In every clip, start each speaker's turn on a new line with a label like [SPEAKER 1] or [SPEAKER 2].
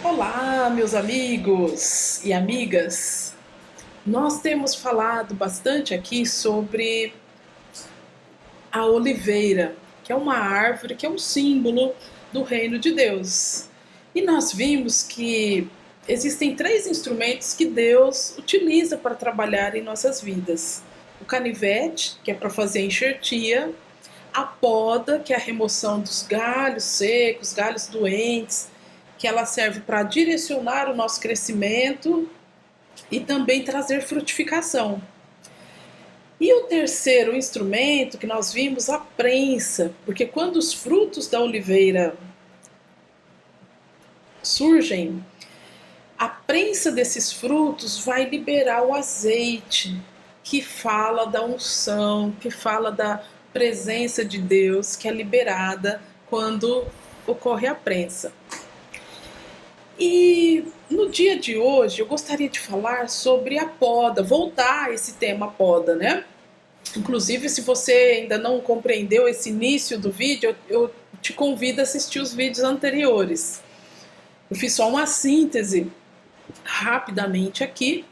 [SPEAKER 1] Olá, meus amigos e amigas. Nós temos falado bastante aqui sobre a oliveira, que é uma árvore que é um símbolo do reino de Deus. E nós vimos que existem três instrumentos que Deus utiliza para trabalhar em nossas vidas: o canivete, que é para fazer a enxertia; a poda, que é a remoção dos galhos secos, galhos doentes, que ela serve para direcionar o nosso crescimento e também trazer frutificação. E o terceiro instrumento que nós vimos, a prensa, porque quando os frutos da oliveira surgem, a prensa desses frutos vai liberar o azeite, que fala da unção, que fala da presença de Deus, que é liberada quando ocorre a prensa. E no dia de hoje eu gostaria de falar sobre a poda, voltar a esse tema poda, né? Inclusive, se você ainda não compreendeu esse início do vídeo, eu te convido a assistir os vídeos anteriores. Eu fiz só uma síntese rapidamente aqui,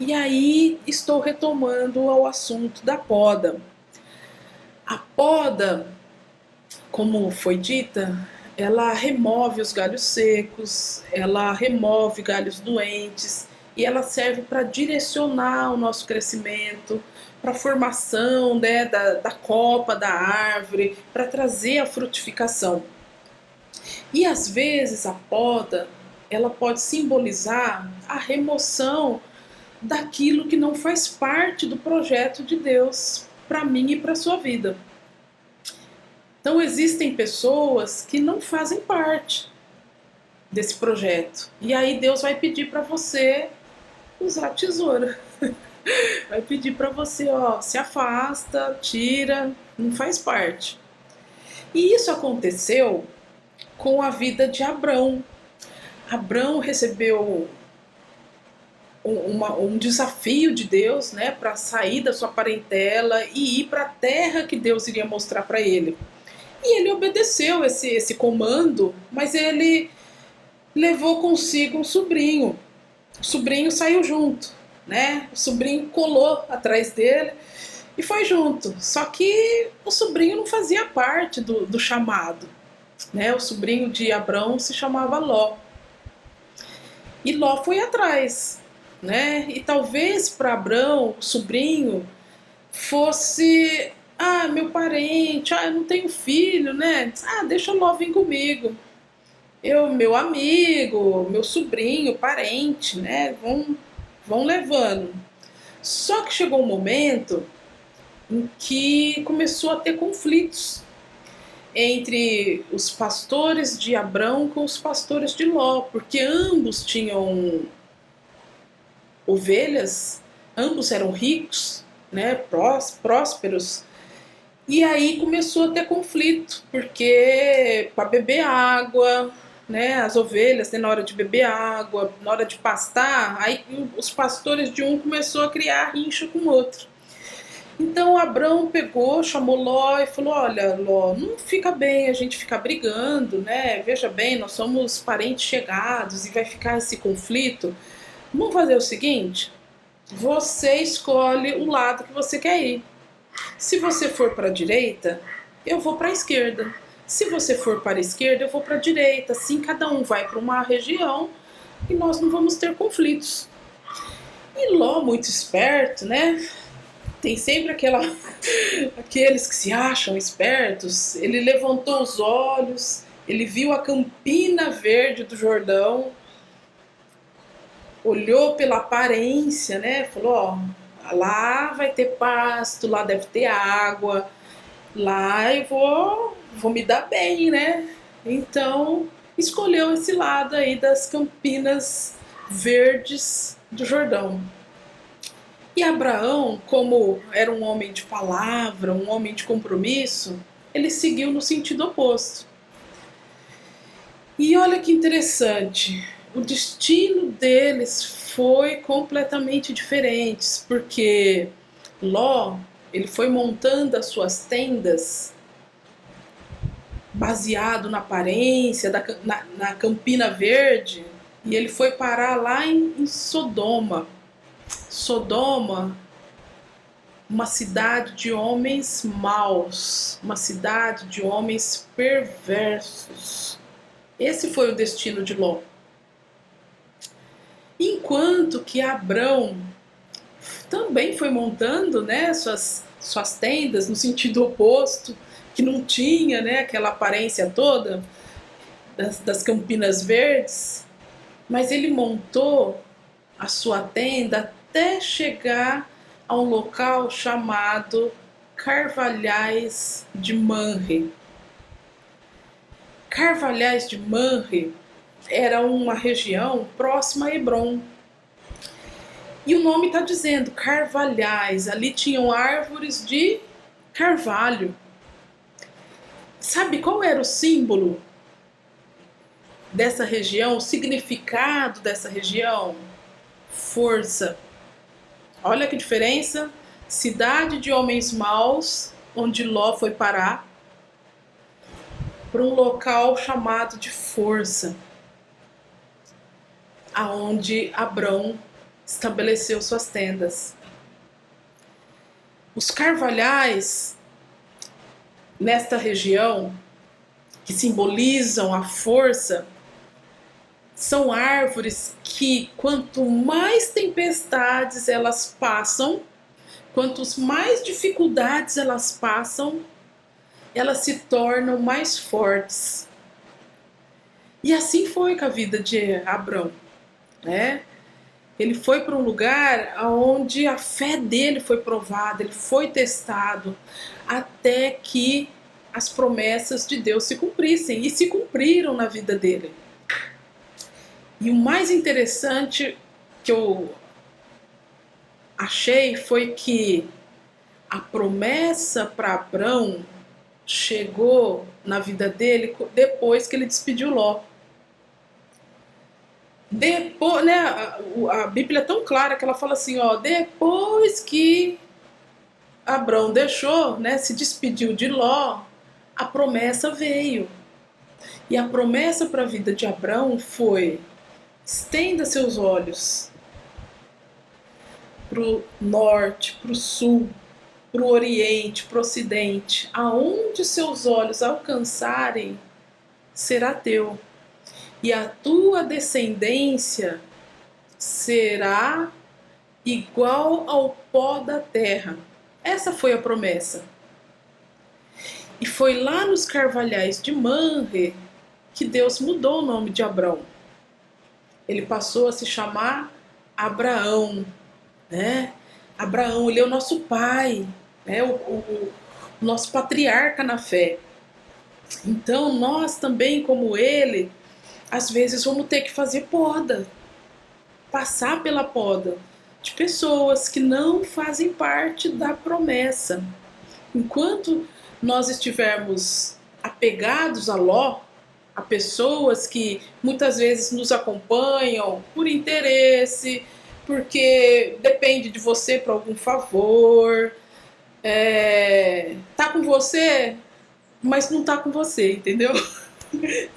[SPEAKER 1] e aí estou retomando ao assunto da poda. A poda, como foi dita, ela remove os galhos secos, ela remove galhos doentes e ela serve para direcionar o nosso crescimento, para a formação, né, da copa da árvore, para trazer a frutificação. E às vezes a poda, ela pode simbolizar a remoção daquilo que não faz parte do projeto de Deus para mim e para a sua vida. Então existem pessoas que não fazem parte desse projeto. E aí Deus vai pedir para você usar a tesoura. Vai pedir para você, se afasta, tira, não faz parte. E isso aconteceu com a vida de Abrão. Abrão recebeu um desafio de Deus, né, para sair da sua parentela e ir para a terra que Deus iria mostrar para ele. E ele obedeceu esse comando, mas ele levou consigo um sobrinho. O sobrinho saiu junto, né? O sobrinho colou atrás dele e foi junto. Só que o sobrinho não fazia parte do chamado, né? O sobrinho de Abrão se chamava Ló. E Ló foi atrás, né? E talvez para Abrão, o sobrinho, fosse: meu parente, eu não tenho filho, né? Deixa o Ló vir comigo. Meu amigo, meu sobrinho, parente, né? Vão levando. Só que chegou um momento em que começou a ter conflitos entre os pastores de Abrão com os pastores de Ló, porque ambos tinham ovelhas, ambos eram ricos, né? Prósperos. E aí começou a ter conflito, porque para beber água, né, as ovelhas, né, na hora de beber água, na hora de pastar, aí os pastores de um começou a criar rincha com o outro. Então Abrão pegou, chamou Ló e falou: olha, Ló, não fica bem a gente ficar brigando, né? Veja bem, nós somos parentes chegados e vai ficar esse conflito. Vamos fazer o seguinte: você escolhe o lado que você quer ir. Se você for para a direita, eu vou para a esquerda. Se você for para a esquerda, eu vou para a direita. Assim cada um vai para uma região e nós não vamos ter conflitos. E Ló, muito esperto, né? Tem sempre aqueles que se acham espertos. Ele levantou os olhos, ele viu a campina verde do Jordão, olhou pela aparência, né? Falou: lá vai ter pasto, lá deve ter água, lá eu vou me dar bem, né? Então escolheu esse lado aí das campinas verdes do Jordão. E Abraão, como era um homem de palavra, um homem de compromisso, ele seguiu no sentido oposto. E olha que interessante, o destino deles foi completamente diferente, porque Ló, ele foi montando as suas tendas baseado na aparência, na Campina Verde, e ele foi parar lá em Sodoma. Sodoma, uma cidade de homens maus, uma cidade de homens perversos. Esse foi o destino de Ló. Enquanto que Abrão também foi montando, né, suas tendas no sentido oposto, que não tinha, né, aquela aparência toda das Campinas Verdes, mas ele montou a sua tenda até chegar a um local chamado Carvalhais de Manre. Carvalhais de Manre era uma região próxima a Hebrom. E o nome está dizendo carvalhais, ali tinham árvores de carvalho. Sabe qual era o símbolo dessa região, o significado dessa região? Força. Olha que diferença. Cidade de homens maus, onde Ló foi parar, para um local chamado de força, aonde Abrão estabeleceu suas tendas. Os carvalhais nesta região, que simbolizam a força, são árvores que, quanto mais tempestades elas passam, quantos mais dificuldades elas passam, elas se tornam mais fortes. E assim foi com a vida de Abrão, né? Ele foi para um lugar onde a fé dele foi provada, ele foi testado, até que as promessas de Deus se cumprissem, e se cumpriram na vida dele. E o mais interessante que eu achei foi que a promessa para Abrão chegou na vida dele depois que ele despediu Ló. Depois, né, a Bíblia é tão clara que ela fala assim, ó, depois que Abrão deixou, né, se despediu de Ló, a promessa veio. E a promessa para a vida de Abrão foi: estenda seus olhos para o norte, para o sul, para o oriente, para o ocidente. Aonde seus olhos alcançarem, será teu. E a tua descendência será igual ao pó da terra. Essa foi a promessa. E foi lá nos carvalhais de Manre que Deus mudou o nome de Abrão. Ele passou a se chamar Abraão, né? Abraão, ele é o nosso pai, né? O nosso patriarca na fé. Então nós também, como ele, às vezes vamos ter que fazer poda, passar pela poda de pessoas que não fazem parte da promessa. Enquanto nós estivermos apegados a Ló, a pessoas que muitas vezes nos acompanham por interesse, porque depende de você para algum favor, tá com você, mas não tá com você, entendeu?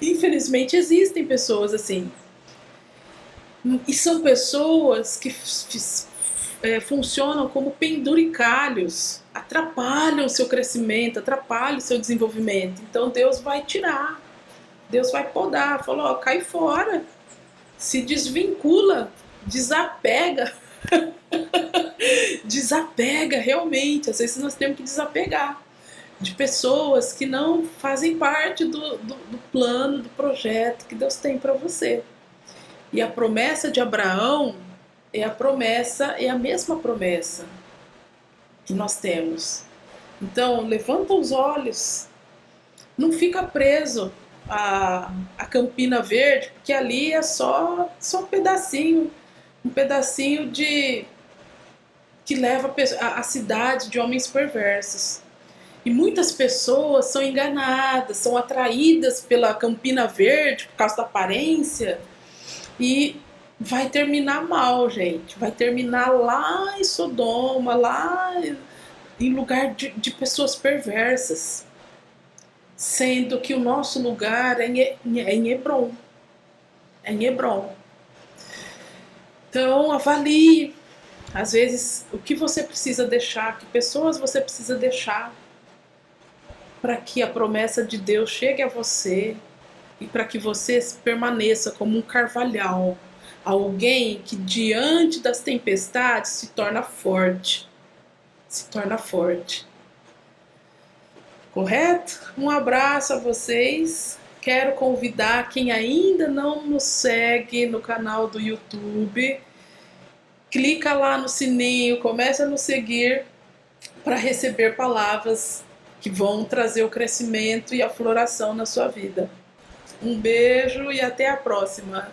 [SPEAKER 1] Infelizmente existem pessoas assim. E são pessoas que funcionam como penduricalhos, atrapalham o seu crescimento, atrapalham o seu desenvolvimento. Então Deus vai tirar, Deus vai podar, falou, ó, cai fora, se desvincula, desapega. Desapega realmente, às vezes nós temos que desapegar de pessoas que não fazem parte do plano, do projeto que Deus tem para você. E a promessa de Abraão é a mesma promessa que nós temos. Então, levanta os olhos, não fica preso a Campina Verde, porque ali é só um pedacinho de que leva a cidade de homens perversos. E muitas pessoas são enganadas, são atraídas pela Campina Verde por causa da aparência, e vai terminar mal, gente. Vai terminar lá em Sodoma, lá em lugar de pessoas perversas. Sendo que o nosso lugar é em Hebron. É em Hebron. Então, avalie, às vezes, o que você precisa deixar, que pessoas você precisa deixar para que a promessa de Deus chegue a você e para que você permaneça como um carvalhal, alguém que diante das tempestades se torna forte, se torna forte. Correto? Um abraço a vocês. Quero convidar quem ainda não nos segue no canal do YouTube, clica lá no sininho, começa a nos seguir para receber palavras que vão trazer o crescimento e a floração na sua vida. Um beijo e até a próxima.